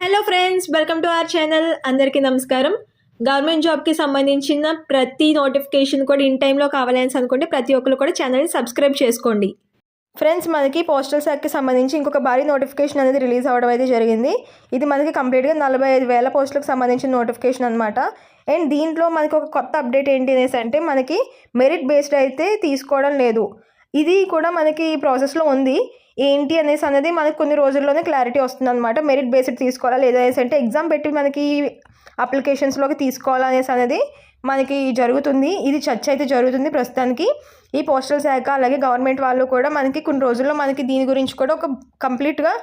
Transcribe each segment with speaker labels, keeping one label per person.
Speaker 1: Hello friends, welcome to our channel. అందరికీ నమస్కారం. Government జాబ్కి సంబంధించిన ప్రతి నోటిఫికేషన్ కూడా ఇన్ టైంలో కావాలని అనుకుంటే ప్రతి ఒక్కరు కూడా ఛానల్ని సబ్స్క్రైబ్ చేసుకోండి. ఫ్రెండ్స్, మనకి పోస్టల్ శాఖకి సంబంధించి ఇంకొక భారీ నోటిఫికేషన్ అనేది రిలీజ్ అవ్వడం అయితే జరిగింది. ఇది మనకి కంప్లీట్గా 45,000 పోస్టులకు సంబంధించిన నోటిఫికేషన్ అనమాట. అండ్ దీంట్లో మనకి ఒక కొత్త అప్డేట్ ఏంటి అనేసి అంటే మనకి మెరిట్ బేస్డ్ అయితే తీసుకోవడం లేదు. ఇది కూడా మనకి ప్రాసెస్లో ఉంది. ఏంటి అనేసి అనేది మనకి కొన్ని రోజుల్లోనే క్లారిటీ వస్తుంది అనమాట. మెరిట్ బేస్డ్ తీసుకోవాలా లేదా అనేసి అంటే ఎగ్జామ్ పెట్టి మనకి అప్లికేషన్స్లోకి తీసుకోవాలా అనేసి అనేది మనకి జరుగుతుంది. ఇది చర్చ అయితే జరుగుతుంది ప్రస్తుతానికి. ఈ పోస్టల్ శాఖ అలాగే గవర్నమెంట్ వాళ్ళు కూడా మనకి కొన్ని రోజుల్లో మనకి దీని గురించి కూడా ఒక కంప్లీట్గా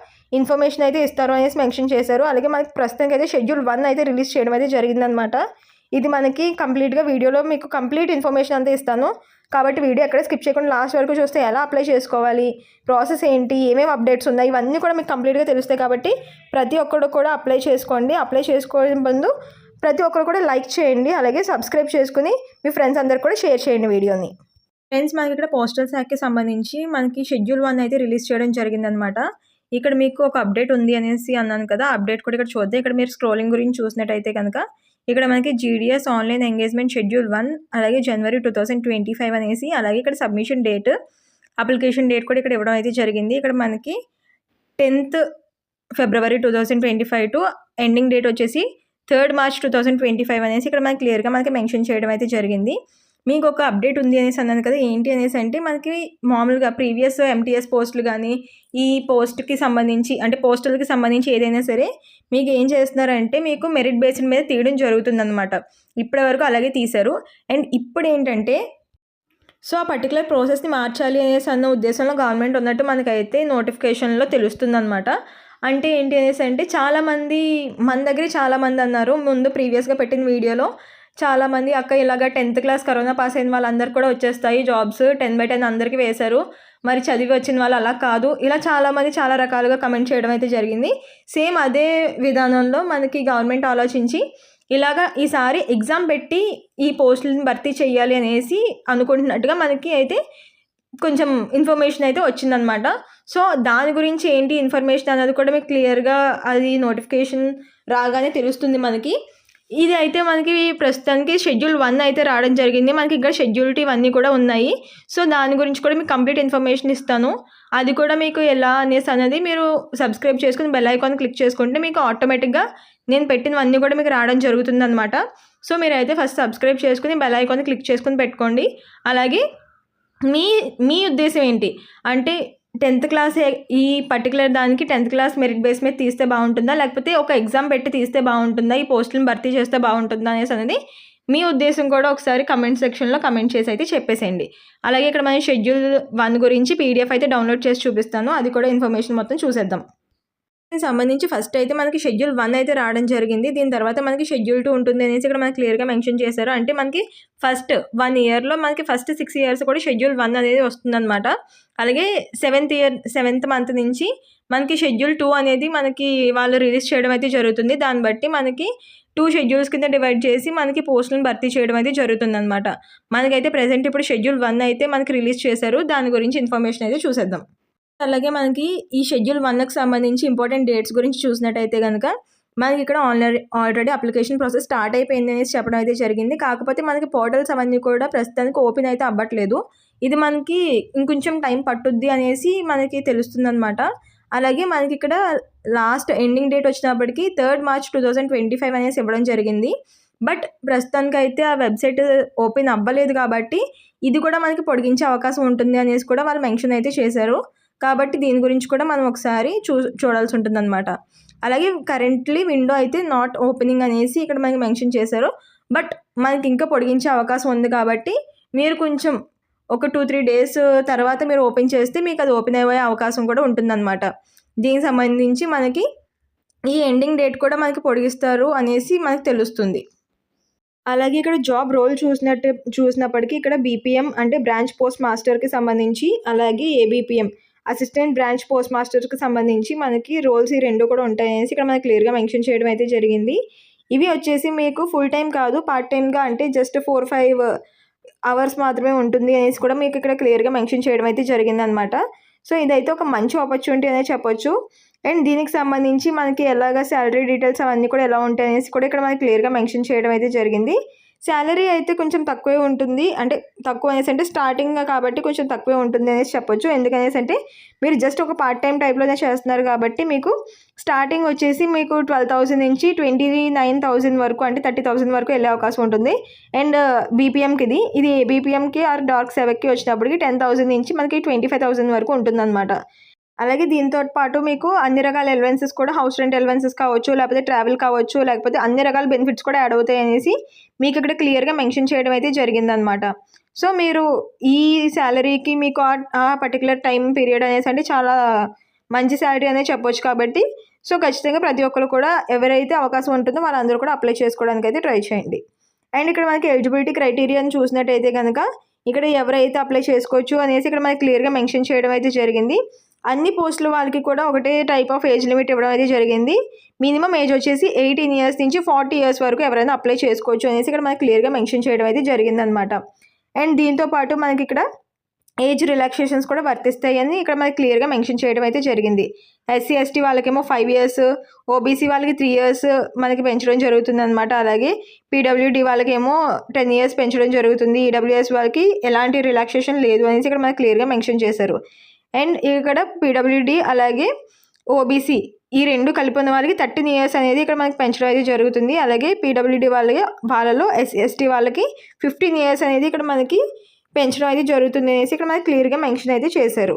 Speaker 1: ఇన్ఫర్మేషన్ అయితే ఇస్తారు అనేసి మెన్షన్ చేశారు. అలాగే మనకి ప్రస్తుతానికి అయితే షెడ్యూల్ 1 అయితే రిలీజ్ చేయడం అయితే జరిగిందనమాట. ఇది మనకి కంప్లీట్గా వీడియోలో మీకు కంప్లీట్ ఇన్ఫర్మేషన్ అంతా ఇస్తాను. కాబట్టి వీడియో ఎక్కడ స్కిప్ చేయకుండా లాస్ట్ వరకు చూస్తే ఎలా అప్లై చేసుకోవాలి, ప్రాసెస్ ఏంటి, ఏమేమి అప్డేట్స్ ఉన్నాయి, ఇవన్నీ కూడా మీకు కంప్లీట్గా తెలుస్తాయి. కాబట్టి ప్రతి ఒక్కరు కూడా అప్లై చేసుకోండి. అప్లై చేసుకోవడం ముందు ప్రతి ఒక్కరు కూడా లైక్ చేయండి. అలాగే సబ్స్క్రైబ్ చేసుకుని మీ ఫ్రెండ్స్ అందరు కూడా షేర్ చేయండి వీడియోని. ఫ్రెండ్స్, మనకి ఇక్కడ పోస్టల్ శాఖకి సంబంధించి మనకి షెడ్యూల్ 1 అయితే రిలీజ్ చేయడం జరిగిందనమాట. ఇక్కడ మీకు ఒక అప్డేట్ ఉంది అనేసి అన్నాను కదా, అప్డేట్ కూడా ఇక్కడ చూద్దాం. ఇక్కడ మీరు స్క్రోలింగ్ గురించి చూసినట్టయితే కనుక ఇక్కడ మనకి జీడిఎస్ ఆన్లైన్ ఎంగేజ్మెంట్ షెడ్యూల్ 1 అలాగే జనవరి 2025 అనేసి, అలాగే ఇక్కడ సబ్మిషన్ డేట్, అప్లికేషన్ డేట్ కూడా ఇక్కడ ఇవ్వడం అయితే జరిగింది. ఇక్కడ మనకి 10th February 2025 to ending date వచ్చేసి 3rd మార్చ్ 2025 అనేసి ఇక్కడ మనకి క్లియర్గా మనకి మెన్షన్ చేయడం అయితే జరిగింది. మీకు ఒక అప్డేట్ ఉంది అనేసి అన్నాను కదా, ఏంటి అనేసి అంటే మనకి మామూలుగా ప్రీవియస్ ఎంటీఎస్ పోస్టులు కానీ ఈ పోస్ట్కి సంబంధించి అంటే పోస్టులకి సంబంధించి ఏదైనా సరే మీకు ఏం చేస్తున్నారంటే మీకు మెరిట్ బేస్డ్ మీద తీయడం జరుగుతుందన్నమాట. ఇప్పటి వరకు అలాగే తీశారు. అండ్ ఇప్పుడు ఏంటంటే సో ఆ పర్టికులర్ ప్రాసెస్ని మార్చాలి అనేసి అన్న ఉద్దేశంలో గవర్నమెంట్ ఉన్నట్టు మనకైతే నోటిఫికేషన్లో తెలుస్తుందన్నమాట. అంటే ఏంటి అనేసి అంటే చాలామంది మన దగ్గర చాలామంది అన్నారు ముందు ప్రీవియస్గా పెట్టిన వీడియోలో. చాలామంది అక్క ఇలాగ 10th క్లాస్ కరోనా పాస్ అయిన వాళ్ళందరూ కూడా వచ్చేస్తాయి జాబ్స్ 10/10 అందరికీ వేశారు, మరి చదివి వచ్చిన వాళ్ళు అలా కాదు, ఇలా చాలామంది చాలా రకాలుగా కమెంట్ చేయడం అయితే జరిగింది. సేమ్ అదే విధానంలో మనకి గవర్నమెంట్ ఆలోచించి ఇలాగా ఈసారి ఎగ్జామ్ పెట్టి ఈ పోస్టులను భర్తీ చేయాలి అనేసి అనుకుంటున్నట్టుగా మనకి అయితే కొంచెం ఇన్ఫర్మేషన్ అయితే వచ్చిందనమాట. సో దాని గురించి ఏంటి ఇన్ఫర్మేషన్ అనేది కూడా మీకు క్లియర్గా అది నోటిఫికేషన్ రాగానే తెలుస్తుంది మనకి. ఇది అయితే మనకి ప్రస్తుతానికి షెడ్యూల్ 1 అయితే రావడం జరిగింది. మనకి ఇక్కడ షెడ్యూల్ 2 ఇవన్నీ కూడా ఉన్నాయి. సో దాని గురించి కూడా మీకు కంప్లీట్ ఇన్ఫర్మేషన్ ఇస్తాను. అది కూడా మీకు ఎలా అనేసి అనేది మీరు సబ్స్క్రైబ్ చేసుకుని బెల్ ఐకాన్ క్లిక్ చేసుకుంటే మీకు ఆటోమేటిక్గా నేను పెట్టినవన్నీ కూడా మీకు రావడం జరుగుతుందన్నమాట. సో మీరైతే ఫస్ట్ సబ్స్క్రైబ్ చేసుకుని బెల్ ఐకాన్ క్లిక్ చేసుకుని పెట్టుకోండి. అలాగే మీ ఉద్దేశం ఏంటి అంటే 10th క్లాస్ ఈ పర్టికులర్ దానికి 10th క్లాస్ మెరిట్ బేస్ మీద తీస్తే బాగుంటుందా, లేకపోతే ఒక ఎగ్జామ్ పెట్టి తీస్తే బాగుంటుందా, ఈ పోస్టులను భర్తీ చేస్తే బాగుంటుందా అనేసి అనేది మీ ఉద్దేశం కూడా ఒకసారి కమెంట్ సెక్షన్లో కమెంట్ చేసి అయితే చెప్పేసేయండి. అలాగే ఇక్కడ మనం షెడ్యూల్ 1 గురించి పీడిఎఫ్ అయితే డౌన్లోడ్ చేసి చూపిస్తాను. అది కూడా ఇన్ఫర్మేషన్ మొత్తం చూసేద్దాం. దీనికి సంబంధించి ఫస్ట్ అయితే మనకి షెడ్యూల్ 1 అయితే రావడం జరిగింది. దీని తర్వాత మనకి షెడ్యూల్ 2 ఉంటుంది అనేసి ఇక్కడ మనకి క్లియర్గా మెన్షన్ చేశారు. అంటే మనకి ఫస్ట్ 1 ఇయర్లో మనకి ఫస్ట్ 6 ఇయర్స్ కూడా షెడ్యూల్ 1 అనేది వస్తుందన్నమాట. అలాగే 7th మంత్ నుంచి మనకి షెడ్యూల్ 2 అనేది మనకి వాళ్ళు రిలీజ్ చేయడం అయితే జరుగుతుంది. దాన్ని బట్టి మనకి 2 షెడ్యూల్స్ కింద డివైడ్ చేసి మనకి పోస్టులను భర్తీ చేయడం అయితే జరుగుతుందన్నమాట. మనకైతే ప్రజెంట్ ఇప్పుడు షెడ్యూల్ 1 అయితే మనకి రిలీజ్ చేశారు. దాని గురించి ఇన్ఫర్మేషన్ అయితే చూసేద్దాం. అలాగే మనకి ఈ షెడ్యూల్ 1కి సంబంధించి ఇంపార్టెంట్ డేట్స్ గురించి చూసినట్టయితే కనుక మనకి ఇక్కడ ఆల్రెడీ అప్లికేషన్ ప్రాసెస్ స్టార్ట్ అయిపోయింది అనేసి చెప్పడం అయితే జరిగింది. కాకపోతే మనకి పోర్టల్స్ అవన్నీ కూడా ప్రస్తుతానికి ఓపెన్ అయితే అవ్వట్లేదు. ఇది మనకి ఇంకొంచెం టైం పట్టుద్ది అనేసి మనకి తెలుస్తుందన్నమాట. అలాగే మనకి ఇక్కడ లాస్ట్ ఎండింగ్ డేట్ వచ్చినప్పటికీ 3rd మార్చ్ 2025 అనేసి ఇవ్వడం జరిగింది. బట్ ప్రస్తుతానికైతే ఆ వెబ్సైట్ ఓపెన్ అవ్వలేదు కాబట్టి ఇది కూడా మనకి పొడిగించే అవకాశం ఉంటుంది అనేసి కూడా వాళ్ళు మెన్షన్ అయితే చేశారు. కాబట్టి దీని గురించి కూడా మనం ఒకసారి చూడాల్సి ఉంటుందన్నమాట. అలాగే కరెంట్లీ విండో అయితే నాట్ ఓపెనింగ్ అనేసి ఇక్కడ మనకి మెన్షన్ చేశారు. బట్ మనకి ఇంకా పొడిగించే అవకాశం ఉంది కాబట్టి మీరు కొంచెం ఒక 2-3 డేస్ తర్వాత మీరు ఓపెన్ చేస్తే మీకు అది ఓపెన్ అయ్యే అవకాశం కూడా ఉంటుందన్నమాట. దీనికి సంబంధించి మనకి ఈ ఎండింగ్ డేట్ కూడా మనకి పొడిగిస్తారు అనేసి మనకు తెలుస్తుంది. అలాగే ఇక్కడ జాబ్ రోల్ చూసినప్పటికీ ఇక్కడ బీపీఎం అంటే బ్రాంచ్ పోస్ట్ మాస్టర్కి సంబంధించి, అలాగే ఏబీపీఎం అసిస్టెంట్ బ్రాంచ్ పోస్ట్ మాస్టర్స్కి సంబంధించి మనకి రోల్స్ ఈ 2 కూడా ఉంటాయనేసి ఇక్కడ మనకి క్లియర్గా మెన్షన్ చేయడం అయితే జరిగింది. ఇవి వచ్చేసి మీకు ఫుల్ టైం కాదు, పార్ట్ టైమ్గా అంటే జస్ట్ 4-5 అవర్స్ మాత్రమే ఉంటుంది అనేసి కూడా మీకు ఇక్కడ క్లియర్గా మెన్షన్ చేయడం అయితే జరిగిందనమాట. సో ఇదైతే ఒక మంచి ఆపర్చునిటీ అనే చెప్పొచ్చు. అండ్ దీనికి సంబంధించి మనకి ఎలాగా శాలరీ డీటెయిల్స్ అవన్నీ కూడా ఎలా ఉంటాయి అనేసి కూడా ఇక్కడ మనకి క్లియర్గా మెన్షన్ చేయడం అయితే జరిగింది. శాలరీ అయితే కొంచెం తక్కువే ఉంటుంది, అంటే తక్కువ అనేసి అంటే స్టార్టింగ్ కాబట్టి కొంచెం తక్కువే ఉంటుంది అనేసి చెప్పొచ్చు. ఎందుకనేసి అంటే మీరు జస్ట్ ఒక పార్ట్ టైం టైప్లోనే చేస్తున్నారు కాబట్టి మీకు స్టార్టింగ్ వచ్చేసి మీకు 12,000 నుంచి 29,000 వరకు, అంటే 30,000 వరకు వెళ్ళే అవకాశం ఉంటుంది. అండ్ బీపీఎంకి ఇది బీపీఎంకి ఆర్ డార్క్ సెవెక్కి వచ్చినప్పటికి 10,000 నుంచి మనకి 25,000 వరకు ఉంటుందన్నమాట. అలాగే దీంతో పాటు మీకు అన్ని రకాల ఎలవెన్సెస్ కూడా, హౌస్ రెంట్ ఎలవెన్సెస్ కావచ్చు, లేకపోతే ట్రావెల్ కావచ్చు, లేకపోతే అన్ని రకాల బెనిఫిట్స్ కూడా యాడ్ అవుతాయి అనేసి మీకు ఇక్కడ క్లియర్గా మెన్షన్ చేయడం అయితే జరిగిందనమాట. సో మీరు ఈ శాలరీకి మీకు ఆ పర్టికులర్ టైం పీరియడ్ అనేసి అంటే చాలా మంచి శాలరీ అనేది చెప్పొచ్చు. కాబట్టి సో ఖచ్చితంగా ప్రతి ఒక్కరు కూడా ఎవరైతే అవకాశం ఉంటుందో వాళ్ళందరూ కూడా అప్లై చేసుకోవడానికి అయితే ట్రై చేయండి. అండ్ ఇక్కడ మనకి ఎలిజిబిలిటీ క్రైటీరియాని చూసినట్టయితే కనుక ఇక్కడ ఎవరైతే అప్లై చేసుకోవచ్చు అనేసి ఇక్కడ మనకి క్లియర్గా మెన్షన్ చేయడం అయితే జరిగింది. అన్ని పోస్టుల వాళ్ళకి కూడా ఒకటే టైప్ ఆఫ్ ఏజ్ లిమిట్ ఇవ్వడం అయితే జరిగింది. మినిమం ఏజ్ వచ్చేసి 18 ఇయర్స్ నుంచి 40 ఇయర్స్ వరకు ఎవరైనా అప్లై చేసుకోవచ్చు అనేసి ఇక్కడ మనకి క్లియర్గా మెన్షన్ చేయడం అయితే జరిగిందనమాట. అండ్ దీంతో పాటు మనకి ఇక్కడ ఏజ్ రిలాక్సేషన్స్ కూడా వర్తిస్తాయి అని ఇక్కడ మనకి క్లియర్గా మెన్షన్ చేయడం అయితే జరిగింది. ఎస్సీ ఎస్టీ వాళ్ళకేమో 5 ఇయర్స్, ఓబీసీ వాళ్ళకి 3 ఇయర్స్ మనకి పెంచడం జరుగుతుంది అనమాట. అలాగే పీడబ్ల్యూడీ వాళ్ళకేమో 10 ఇయర్స్ పెంచడం జరుగుతుంది. ఈడబ్ల్యూఎస్ వాళ్ళకి ఎలాంటి రిలాక్సేషన్ లేదు అనేసి ఇక్కడ మనకి క్లియర్గా మెన్షన్ చేశారు. అండ్ ఇక్కడ పీడబ్ల్యూడీ అలాగే ఓబీసీ ఈ రెండు కలిపి ఉన్న వాళ్ళకి 13 ఇయర్స్ అనేది ఇక్కడ మనకి పెంచడం అయితే జరుగుతుంది. అలాగే పీడబ్ల్యూడీ వాళ్ళలో ఎస్సీ వాళ్ళకి 15 ఇయర్స్ అనేది ఇక్కడ మనకి పెంచడం అయితే జరుగుతుంది అనేసి ఇక్కడ మనకి క్లియర్గా మెన్షన్ అయితే చేశారు.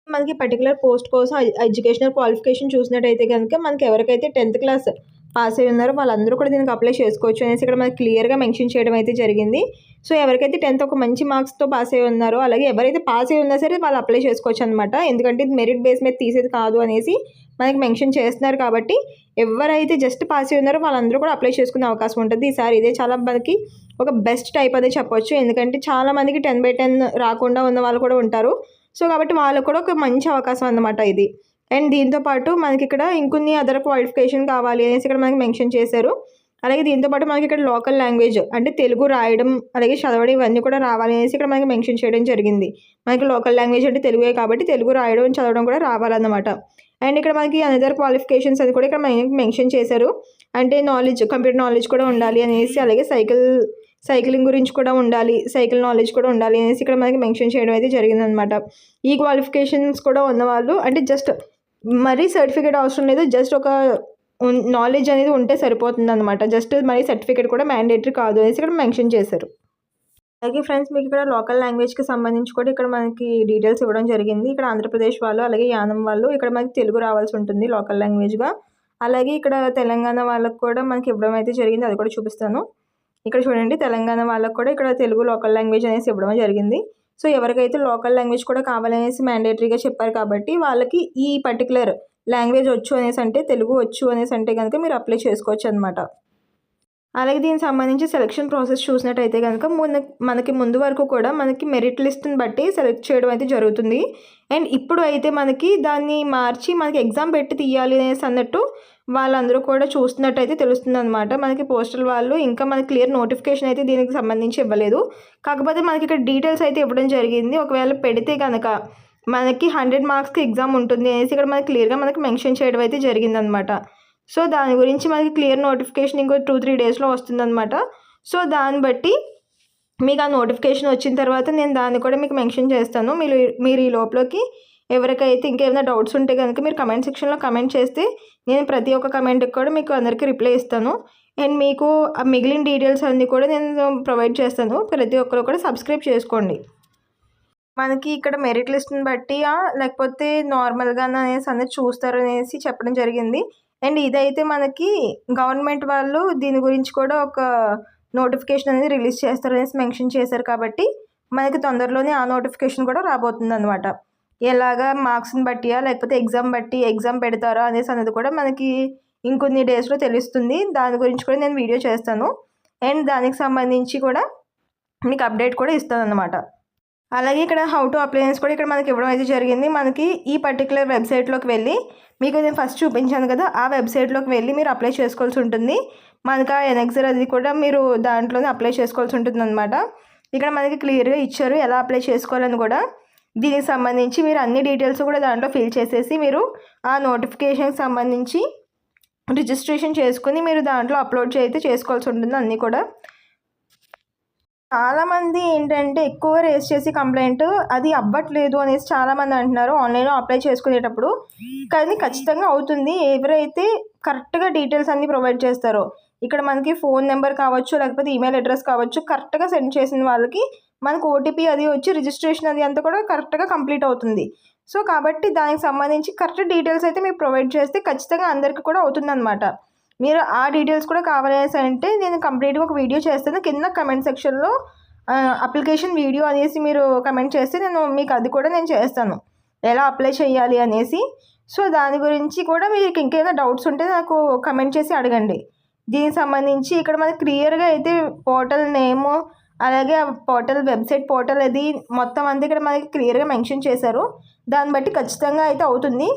Speaker 1: మనకి పర్టికులర్ పోస్ట్ కోసం ఎడ్యుకేషనల్ క్వాలిఫికేషన్ చూసినట్టయితే కనుక మనకి ఎవరికైతే 10th క్లాస్ పాస్ అయి ఉన్నారో వాళ్ళందరూ కూడా దీనికి అప్లై చేసుకోవచ్చు అనేసి ఇక్కడ మనకి క్లియర్గా మెన్షన్ చేయడం అయితే జరిగింది. సో ఎవరికైతే 10th ఒక మంచి మార్క్స్తో పాస్ అయి ఉన్నారో, అలాగే ఎవరైతే పాస్ అయి ఉన్నా సరే వాళ్ళు అప్లై చేసుకోవచ్చు అనమాట. ఎందుకంటే ఇది మెరిట్ బేస్ మీద తీసేది కాదు అనేసి మనకి మెన్షన్ చేస్తున్నారు. కాబట్టి ఎవరైతే జస్ట్ పాస్ అయి ఉన్నారో వాళ్ళందరూ కూడా అప్లై చేసుకునే అవకాశం ఉంటుంది. ఈసారి ఇదే చాలా మనకి ఒక బెస్ట్ టైప్ అదే చెప్పొచ్చు. ఎందుకంటే చాలామందికి 10/10 రాకుండా ఉన్న వాళ్ళు కూడా ఉంటారు. సో కాబట్టి వాళ్ళకు కూడా ఒక మంచి అవకాశం అన్నమాట ఇది. అండ్ దీంతోపాటు మనకి ఇక్కడ ఇంకొన్ని అదర్ క్వాలిఫికేషన్ కావాలి అనేసి ఇక్కడ మనకి మెన్షన్ చేశారు. అలాగే దీంతోపాటు మనకి ఇక్కడ లోకల్ లాంగ్వేజ్ అంటే తెలుగు రాయడం అలాగే చదవడం ఇవన్నీ కూడా రావాలి అనేసి ఇక్కడ మనకి మెన్షన్ చేయడం జరిగింది. మనకి లోకల్ లాంగ్వేజ్ అంటే తెలుగే కాబట్టి తెలుగు రాయడం చదవడం కూడా రావాలన్నమాట. అండ్ ఇక్కడ మనకి అనదర్ క్వాలిఫికేషన్స్ అది కూడా ఇక్కడ మెన్షన్ చేశారు. అంటే నాలెడ్జ్, కంప్యూటర్ నాలెడ్జ్ కూడా ఉండాలి అనేసి, అలాగే సైక్లింగ్ గురించి కూడా ఉండాలి, సైకిల్ నాలెడ్జ్ కూడా ఉండాలి అనేసి ఇక్కడ మనకి మెన్షన్ చేయడం అయితే జరిగిందనమాట. ఈ క్వాలిఫికేషన్స్ కూడా ఉన్నవాళ్ళు అంటే జస్ట్ మరీ సర్టిఫికేట్ అవసరం లేదు, జస్ట్ ఒక నాలెడ్జ్ అనేది ఉంటే సరిపోతుంది అనమాట. జస్ట్ మరీ సర్టిఫికేట్ కూడా మ్యాండేటరీ కాదు అనేసి ఇక్కడ మెన్షన్ చేశారు. అలాగే ఫ్రెండ్స్ మీకు ఇక్కడ లోకల్ లాంగ్వేజ్కి సంబంధించి కూడా ఇక్కడ మనకి డీటెయిల్స్ ఇవ్వడం జరిగింది. ఇక్కడ ఆంధ్రప్రదేశ్ వాళ్ళు అలాగే యానం వాళ్ళు ఇక్కడ మనకి తెలుగు రావాల్సి ఉంటుంది లోకల్ లాంగ్వేజ్గా. అలాగే ఇక్కడ తెలంగాణ వాళ్ళకు కూడా మనకి ఇవ్వడం అయితే జరిగింది, అది కూడా చూపిస్తాను. ఇక్కడ చూడండి, తెలంగాణ వాళ్ళకు కూడా ఇక్కడ తెలుగు లోకల్ లాంగ్వేజ్ అనేసి ఇవ్వడం జరిగింది. సో ఎవరికైతే లోకల్ లాంగ్వేజ్ కూడా కావాలనేసి మ్యాండేటరీగా చెప్పారు కాబట్టి వాళ్ళకి ఈ పర్టికులర్ లాంగ్వేజ్ వచ్చు అనేసి అంటే, తెలుగు వచ్చు అనేసి అంటే కనుక మీరు అప్లై చేసుకోవచ్చు అనమాట. అలాగే దీనికి సంబంధించి సెలక్షన్ ప్రాసెస్ చూసినట్టయితే కనుక మనకి ముందు వరకు కూడా మనకి మెరిట్ లిస్ట్ని బట్టి సెలెక్ట్ చేయడం అయితే జరుగుతుంది. అండ్ ఇప్పుడు అయితే మనకి దాన్ని మార్చి మనకి ఎగ్జామ్ పెట్టి తీయాలి అనేసి అన్నట్టు వాళ్ళందరూ కూడా చూస్తున్నట్టయితే తెలుస్తుంది అనమాట. మనకి పోస్టల్ వాళ్ళు ఇంకా మనకి క్లియర్ నోటిఫికేషన్ అయితే దీనికి సంబంధించి ఇవ్వలేదు. కాకపోతే మనకి ఇక్కడ డీటెయిల్స్ అయితే ఇవ్వడం జరిగింది. ఒకవేళ పెడితే కనుక మనకి 100 మార్క్స్కి ఎగ్జామ్ ఉంటుంది అనేసి ఇక్కడ మనకి క్లియర్గా మనకి మెన్షన్ చేయడం అయితే జరిగిందనమాట. సో దాని గురించి మనకి క్లియర్ నోటిఫికేషన్ ఇంకో 2-3 డేస్లో వస్తుందన్నమాట. సో దాన్ని బట్టి మీకు ఆ నోటిఫికేషన్ వచ్చిన తర్వాత నేను దాన్ని కూడా మీకు మెన్షన్ చేస్తాను. మీరు ఈ లోపలికి ఎవరికైతే ఇంకేమైనా డౌట్స్ ఉంటే కనుక మీరు కమెంట్ సెక్షన్లో కమెంట్ చేస్తే నేను ప్రతి ఒక్క కమెంట్కి కూడా మీకు అందరికీ రిప్లై ఇస్తాను. అండ్ మీకు ఆ మిగిలిన డీటెయిల్స్ అన్నీ కూడా నేను ప్రొవైడ్ చేస్తాను. ప్రతి ఒక్కరు కూడా సబ్స్క్రైబ్ చేసుకోండి. మనకి ఇక్కడ మెరిట్ లిస్ట్ని బట్టి లేకపోతే నార్మల్గా అనేసి అనేది చూస్తారు అనేసి చెప్పడం జరిగింది. అండ్ ఇదైతే మనకి గవర్నమెంట్ వాళ్ళు దీని గురించి కూడా ఒక నోటిఫికేషన్ అనేది రిలీజ్ చేస్తారు అనేసి మెన్షన్ చేశారు. కాబట్టి మనకి తొందరలోనే ఆ నోటిఫికేషన్ కూడా రాబోతుంది అనమాట. ఎలాగా మార్క్స్ని బట్టియా లేకపోతే ఎగ్జామ్ పెడతారా అనేసి అనేది కూడా మనకి ఇంకొన్ని డేస్లో తెలుస్తుంది. దాని గురించి కూడా నేను వీడియో చేస్తాను. అండ్ దానికి సంబంధించి కూడా మీకు అప్డేట్ కూడా ఇస్తాను అనమాట. అలాగే ఇక్కడ హౌ టు అప్లై అనేసి కూడా ఇక్కడ మనకి ఇవ్వడం అయితే జరిగింది. మనకి ఈ పర్టికులర్ వెబ్సైట్లోకి వెళ్ళి మీకు నేను ఫస్ట్ చూపించాను కదా, ఆ వెబ్సైట్లోకి వెళ్ళి మీరు అప్లై చేసుకోవాల్సి ఉంటుంది. మనకి ఆ ఎనెక్సర్ అది కూడా మీరు దాంట్లోనే అప్లై చేసుకోవాల్సి ఉంటుంది అనమాట. ఇక్కడ మనకి క్లియర్గా ఇచ్చారు ఎలా అప్లై చేసుకోవాలని కూడా. దీనికి సంబంధించి మీరు అన్ని డీటెయిల్స్ కూడా దాంట్లో ఫిల్ చేసేసి మీరు ఆ నోటిఫికేషన్కి సంబంధించి రిజిస్ట్రేషన్ చేసుకుని మీరు దాంట్లో అప్లోడ్ అయితే చేసుకోవాల్సి ఉంటుంది అన్నీ కూడా. చాలామంది ఏంటంటే ఎక్కువగా రేస్ చేసి కంప్లైంట్ అది అవ్వట్లేదు అనేసి చాలామంది అంటున్నారు ఆన్లైన్లో అప్లై చేసుకునేటప్పుడు. కానీ ఖచ్చితంగా అవుతుంది ఎవరైతే కరెక్ట్గా డీటెయిల్స్ అన్నీ ప్రొవైడ్ చేస్తారో. ఇక్కడ మనకి ఫోన్ నెంబర్ కావచ్చు, లేకపోతే ఈమెయిల్ అడ్రస్ కావచ్చు, కరెక్ట్గా సెండ్ చేసిన వాళ్ళకి మనకు ఓటీపీ అది వచ్చి రిజిస్ట్రేషన్ అది అంతా కూడా కరెక్ట్గా కంప్లీట్ అవుతుంది. సో కాబట్టి దానికి సంబంధించి కరెక్ట్ డీటెయిల్స్ అయితే మీరు ప్రొవైడ్ చేస్తే ఖచ్చితంగా అందరికీ కూడా అవుతుందన్నమాట. మీరు ఆ డీటెయిల్స్ కూడా కావాలేసి అంటే నేను కంప్లీట్గా ఒక వీడియో చేస్తాను. కింద కమెంట్ సెక్షన్లో అప్లికేషన్ వీడియో అనేసి మీరు కమెంట్ చేస్తే నేను మీకు అది కూడా నేను చేస్తాను ఎలా అప్లై చేయాలి అనేసి. సో దాని గురించి కూడా మీకు ఇంకేమైనా డౌట్స్ ఉంటే నాకు కమెంట్ చేసి అడగండి. దీనికి సంబంధించి ఇక్కడ మనకి క్లియర్గా అయితే పోర్టల్ నేము అలాగే పోర్టల్ వెబ్సైట్ పోర్టల్ అది మొత్తం అంతా ఇక్కడ మనకి క్లియర్గా మెన్షన్ చేశారు. దాన్ని బట్టి ఖచ్చితంగా అయితే అవుతుంది.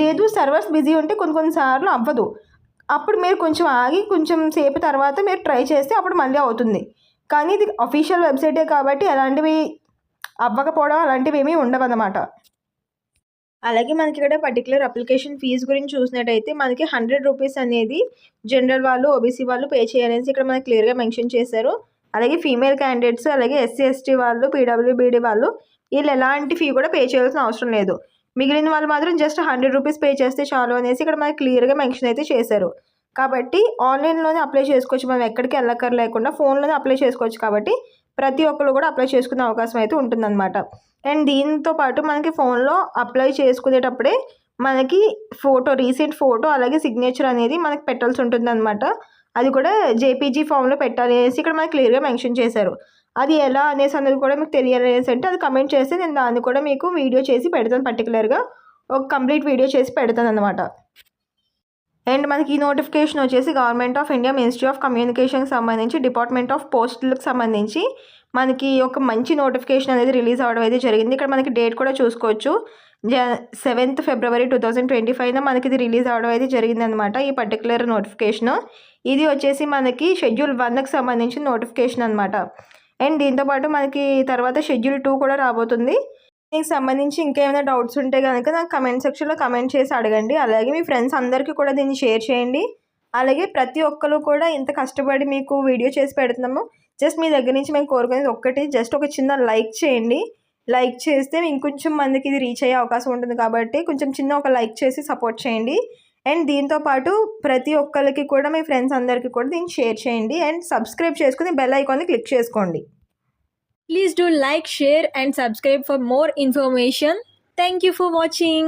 Speaker 1: లేదు సర్వర్స్ బిజీ ఉంటే కొన్నిసార్లు అవ్వదు. అప్పుడు మీరు కొంచెం ఆగి కొంచెం సేపు తర్వాత మీరు ట్రై చేస్తే అప్పుడు మళ్ళీ అవుతుంది. కానీ ఇది అఫీషియల్ వెబ్సైటే కాబట్టి అలాంటివి అవ్వకపోవడం అలాంటివి ఏమీ ఉండవన్నమాట. అలాగే మనకి ఇక్కడ పర్టికులర్ అప్లికేషన్ ఫీజు గురించి చూసినట్టయితే మనకి 100 రూపీస్ అనేది జనరల్ వాళ్ళు ఓబీసీ వాళ్ళు పే చేయాలనేసి ఇక్కడ మనకి క్లియర్గా మెన్షన్ చేశారు. అలాగే ఫీమేల్ క్యాండిడేట్స్ అలాగే ఎస్సీ ఎస్టీ వాళ్ళు పీడబ్ల్యూబీడీ వాళ్ళు వీళ్ళు ఎలాంటి ఫీ కూడా పే చేయాల్సిన అవసరం లేదు. మిగిలిన వాళ్ళు మాత్రం జస్ట్ 100 రూపీస్ పే చేస్తే చాలు అనేసి ఇక్కడ మనకి క్లియర్గా మెన్షన్ అయితే చేశారు. కాబట్టి ఆన్లైన్లోనే అప్లై చేసుకోవచ్చు. మనం ఎక్కడికి వెళ్ళక్కర్లేకుండా ఫోన్లోనే అప్లై చేసుకోవచ్చు. కాబట్టి ప్రతి ఒక్కరు కూడా అప్లై చేసుకునే అవకాశం అయితే ఉంటుందన్నమాట. అండ్ దీంతో పాటు మనకి ఫోన్లో అప్లై చేసుకునేటప్పుడే మనకి రీసెంట్ ఫోటో అలాగే సిగ్నేచర్ అనేది మనకి పెట్టాల్సి ఉంటుందన్నమాట. అది కూడా జేపీజీ ఫామ్లో పెట్టాలి అనేసి ఇక్కడ మనకి క్లియర్గా మెన్షన్ చేశారు. అది ఎలా అనేసి అనేది కూడా మీకు తెలియాలనేసి అంటే అది కమెంట్ చేస్తే నేను దాన్ని కూడా మీకు వీడియో చేసి పెడతాను. పర్టికులర్గా ఒక కంప్లీట్ వీడియో చేసి పెడతాను అనమాట. అండ్ మనకి ఈ నోటిఫికేషన్ వచ్చేసి government of India ministry of కమ్యూనికేషన్కి సంబంధించి డిపార్ట్మెంట్ ఆఫ్ పోస్టులకు సంబంధించి మనకి ఒక మంచి నోటిఫికేషన్ అనేది రిలీజ్ అవ్వడం అయితే జరిగింది. ఇక్కడ మనకి డేట్ కూడా చూసుకోవచ్చు. 7th ఫిబ్రవరి 2025 మనకి ఇది రిలీజ్ అవ్వడం అయితే జరిగిందనమాట. ఈ పర్టికులర్ నోటిఫికేషన్ ఇది వచ్చేసి మనకి షెడ్యూల్ 1కి సంబంధించిన నోటిఫికేషన్ అనమాట. అండ్ దీంతోపాటు మనకి తర్వాత షెడ్యూల్ 2 కూడా రాబోతుంది. దీనికి సంబంధించి ఇంకేమైనా డౌట్స్ ఉంటే కనుక నాకు కమెంట్ సెక్షన్లో కమెంట్ చేసి అడగండి. అలాగే మీ ఫ్రెండ్స్ అందరికీ కూడా దీన్ని షేర్ చేయండి. అలాగే ప్రతి ఒక్కరు కూడా ఇంత కష్టపడి మీకు వీడియో చేసి పెడుతున్నాము. జస్ట్ మీ దగ్గర నుంచి మేము కోరుకునేది ఒక్కటి, జస్ట్ ఒక చిన్న లైక్ చేయండి. లైక్ చేస్తే ఇంకొంచెం మందికి ఇది రీచ్ అయ్యే అవకాశం ఉంటుంది. కాబట్టి కొంచెం చిన్న ఒక లైక్ చేసి సపోర్ట్ చేయండి. అండ్ దీంతోపాటు ప్రతి ఒక్కరికి కూడా మీ ఫ్రెండ్స్ అందరికీ కూడా దీన్ని షేర్ చేయండి. అండ్ సబ్స్క్రైబ్ చేసుకుని బెల్ ఐకాన్ని క్లిక్ చేసుకోండి. Please do like, share and subscribe for more information. Thank you for watching.